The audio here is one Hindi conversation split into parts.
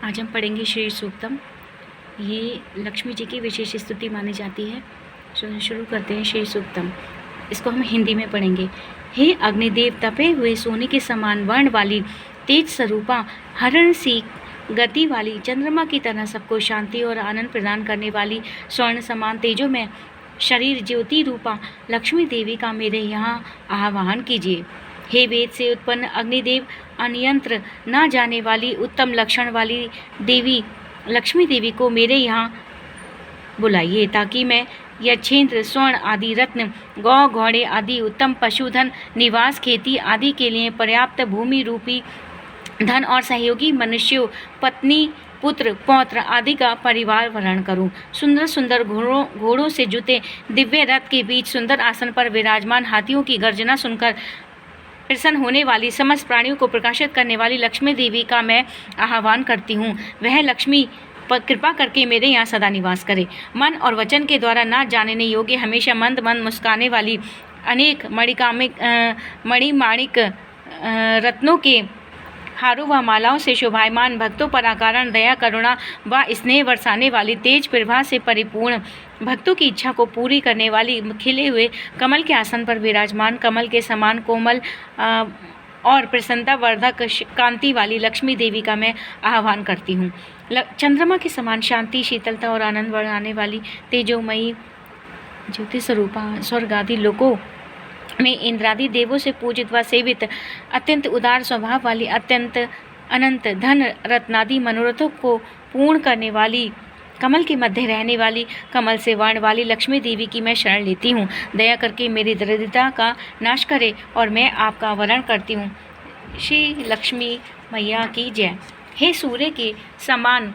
आज हम पढ़ेंगे श्री सूक्तम। ये लक्ष्मी जी की विशेष स्तुति मानी जाती है। शुरू करते हैं श्री सूक्तम। इसको हम हिंदी में पढ़ेंगे। हे अग्निदेव, तपे हुए सोने के समान वर्ण वाली तेज स्वरूपा, हरण सी गति वाली, चंद्रमा की तरह सबको शांति और आनंद प्रदान करने वाली, स्वर्ण समान तेजो में शरीर ज्योति रूपा लक्ष्मी देवी का मेरे यहाँ आह्वान कीजिए। हे वेद से उत्पन्न अग्निदेव, अनियंत्र न जाने वाली उत्तम लक्षण वाली देवी लक्ष्मी देवी को मेरे यहाँ बुलाइए, ताकि मैं यक्षेंद्र, स्वर्ण आदि रत्न, गौ घोड़े आदि उत्तम पशुधन, निवास, खेती आदि के लिए पर्याप्त भूमि रूपी धन और सहयोगी मनुष्यों, पत्नी, पुत्र, पौत्र आदि का परिवार वर्ण करूं। सुंदर सुंदर घोड़ों से जुते दिव्य रथ के बीच सुंदर आसन पर विराजमान, हाथियों की गर्जना सुनकर प्रसन्न होने वाली, समस्त प्राणियों को प्रकाशित करने वाली लक्ष्मी देवी का मैं आह्वान करती हूँ। वह लक्ष्मी पर कृपा करके मेरे यहाँ सदा निवास करे। मन और वचन के द्वारा ना जानने योग्य, हमेशा मंद मंद मुस्काने वाली, अनेक मणिमाणिक रत्नों के हारों व मालाओं से शोभायमान, भक्तों पर अकारण दया, करुणा व स्नेह बरसाने वाली, तेज प्रभा से परिपूर्ण, भक्तों की इच्छा को पूरी करने वाली, खिले हुए कमल के आसन पर विराजमान, कमल के समान कोमल और प्रसन्नता वर्धक कांति वाली लक्ष्मी देवी का मैं आह्वान करती हूँ। चंद्रमा के समान शांति, शीतलता और आनंद बढ़ाने वाली, तेजोमयी, ज्योति स्वरूपा, स्वर्ग आदि लोकों में इंद्रादि देवों से पूजित व सेवित, अत्यंत उदार स्वभाव वाली, अत्यंत अनंत धन रत्नादि मनोरथों को पूर्ण करने वाली, कमल के मध्य रहने वाली, कमल से वर्ण वाली लक्ष्मी देवी की मैं शरण लेती हूँ। दया करके मेरी दरिद्रता का नाश करे और मैं आपका वरण करती हूँ। श्री लक्ष्मी मैया की जय। हे सूर्य के समान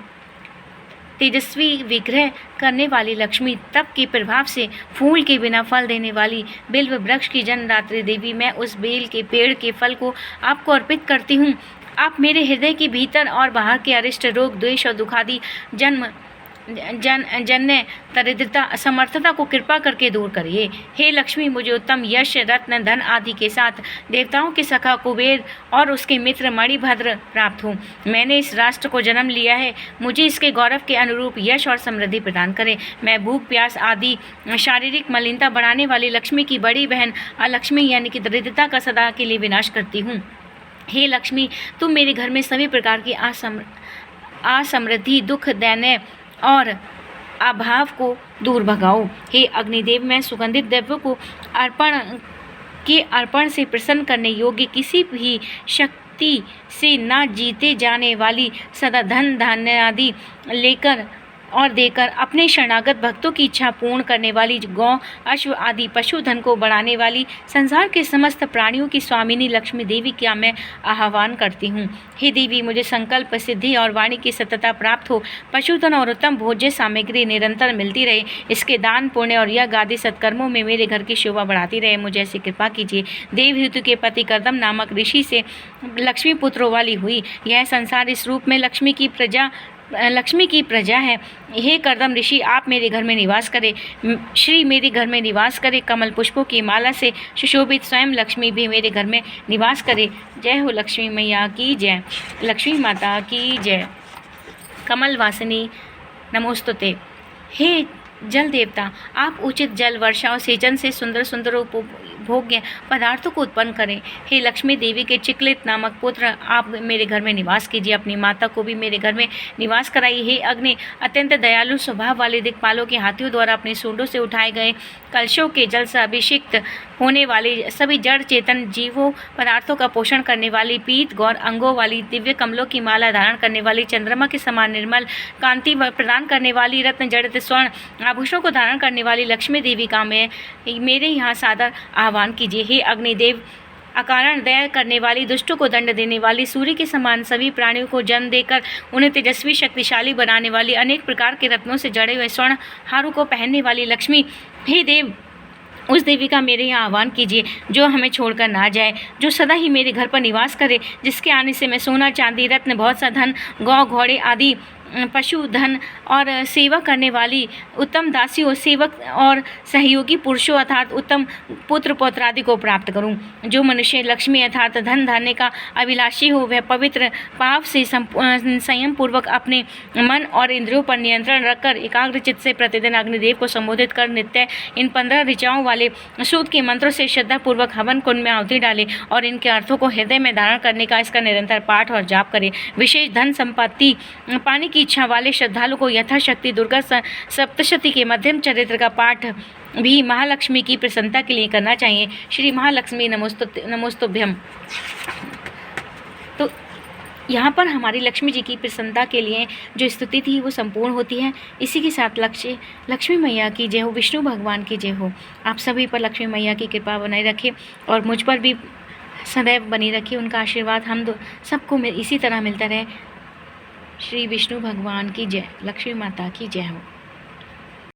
तेजस्वी विग्रह करने वाली लक्ष्मी, तप के प्रभाव से फूल के बिना फल देने वाली, बिल्व वृक्ष की जनदात्री देवी, मैं उस बेल के पेड़ के फल को आपको अर्पित करती हूँ। आप मेरे हृदय के भीतर और बाहर के अरिष्ट रोग, द्वेष और दुखादि जन्य दरिद्रता, असमर्थता को कृपा करके दूर करिए। हे लक्ष्मी, मुझे उत्तम यश, रत्न, धन आदि के साथ देवताओं के सखा कुबेर और उसके मित्र मणिभद्र प्राप्त हो। मैंने इस राष्ट्र को जन्म लिया है, मुझे इसके गौरव के अनुरूप यश और समृद्धि प्रदान करें। मैं भूख, प्यास आदि शारीरिक मलिनता बढ़ाने वाली लक्ष्मी की बड़ी बहन अलक्ष्मी यानी कि दरिद्रता का सदा के लिए विनाश करती हूँ। हे लक्ष्मी, तुम मेरे घर में सभी प्रकार की असमृद्धि, दुख, दैन्य और अभाव को दूर भगाओ। हे अग्निदेव, मैं सुगंधित द्रव्यों को अर्पण से प्रसन्न करने योग्य, किसी भी शक्ति से ना जीते जाने वाली, सदा धन धान्य आदि लेकर और देकर अपने शरणागत भक्तों की इच्छा पूर्ण करने वाली, गौ, अश्व आदि पशुधन को बढ़ाने वाली, संसार के समस्त प्राणियों की स्वामिनी लक्ष्मी देवी का मैं आह्वान करती हूँ। हे देवी, मुझे संकल्प, सिद्धि और वाणी की सतता प्राप्त हो, पशुधन और उत्तम भोज्य सामग्री निरंतर मिलती रहे, इसके दान, पुण्य और यज्ञ आदि सत्कर्मों में मेरे घर की शोभा बढ़ाती रहे। मुझे ऐसी कृपा कीजिए। देवहूति के पति कर्दम नामक ऋषि से लक्ष्मी पुत्रों वाली हुई। यह संसार इस रूप में लक्ष्मी की प्रजा है। हे कर्दम ऋषि, आप मेरे घर में निवास करें। श्री मेरे घर में निवास करे। कमल पुष्पों की माला से सुशोभित स्वयं लक्ष्मी भी मेरे घर में निवास करे। जय हो लक्ष्मी मैया की जय। लक्ष्मी माता की जय। कमल वासिनी नमोस्तुते। हे जल देवता, आप उचित जल, वर्षा और सेचन से सुंदर सुंदर उपभोग्य पदार्थों को उत्पन्न करें। हे लक्ष्मी देवी के चिक्लित नामक पुत्र, आप मेरे घर में निवास कीजिए। अपनी माता को भी मेरे घर में निवास कराइए। हे अग्नि, अत्यंत दयालु स्वभाव वाले दिक्पालों के हाथियों द्वारा अपने सूंडों से उठाए गए कलशों के जल से अभिषिक्त होने वाले सभी जड़ चेतन जीवों पदार्थों का पोषण करने वाली, पीत गौर अंगों वाली, दिव्य कमलों की माला धारण करने वाली, चंद्रमा के समान निर्मल कांति प्रदान करने वाली, रत्न जड़ित स्वर्ण आभूषणों को धारण करने वाली लक्ष्मी देवी का मैं मेरे यहाँ सादर आह्वान कीजिए। हे अग्निदेव, अकारण दया करने वाली, दुष्टों को दंड देने वाली, सूर्य के समान सभी प्राणियों को जन्म देकर उन्हें तेजस्वी शक्तिशाली बनाने वाली, अनेक प्रकार के रत्नों से जड़े हुए स्वर्ण हारों को पहनने वाली लक्ष्मी, हे देव, उस देवी का मेरे यहाँ आह्वान कीजिए जो हमें छोड़कर ना जाए, जो सदा ही मेरे घर पर निवास करे, जिसके आने से मैं सोना, चांदी, रत्न, बहुत सा धन, गौ, घोड़े आदि पशु, धन और सेवा करने वाली उत्तम दासियों, सेवक और सहयोगी पुरुषों अर्थात उत्तम पुत्र पौत्रादि को प्राप्त करूं। जो मनुष्य लक्ष्मी अर्थात धन धान्य का अभिलाषी हो, वह पवित्र पाप से संयम पूर्वक अपने मन और इंद्रियों पर नियंत्रण रखकर एकाग्र चित्त से प्रतिदिन अग्निदेव को संबोधित कर नित्य इन 15 ऋचाओं वाले सूक्त के मंत्रों से श्रद्धा पूर्वक हवन कुंड में आहुति डाले और इनके अर्थों को हृदय में धारण करने का इसका निरंतर पाठ और जाप करे। विशेष धन संपत्ति पाने की इच्छा वाले श्रद्धालु को यथाशक्ति दुर्गा सप्तशती के मध्यम चरित्र का पाठ भी महालक्ष्मी की प्रसन्नता के लिए करना चाहिए। श्री महालक्ष्मी नमोस्तुभ्यम। तो यहाँ पर हमारी लक्ष्मी जी की प्रसन्नता के लिए जो स्तुति थी वो संपूर्ण होती है। इसी के साथ लक्ष्मी मैया की जय हो, विष्णु भगवान की जय हो। आप सभी पर लक्ष्मी मैया की कृपा बनाए रखे और मुझ पर भी सदैव बनी रखी। उनका आशीर्वाद हम सबको इसी तरह मिलता रहे। श्री विष्णु भगवान की जय, लक्ष्मी माता की जय हो।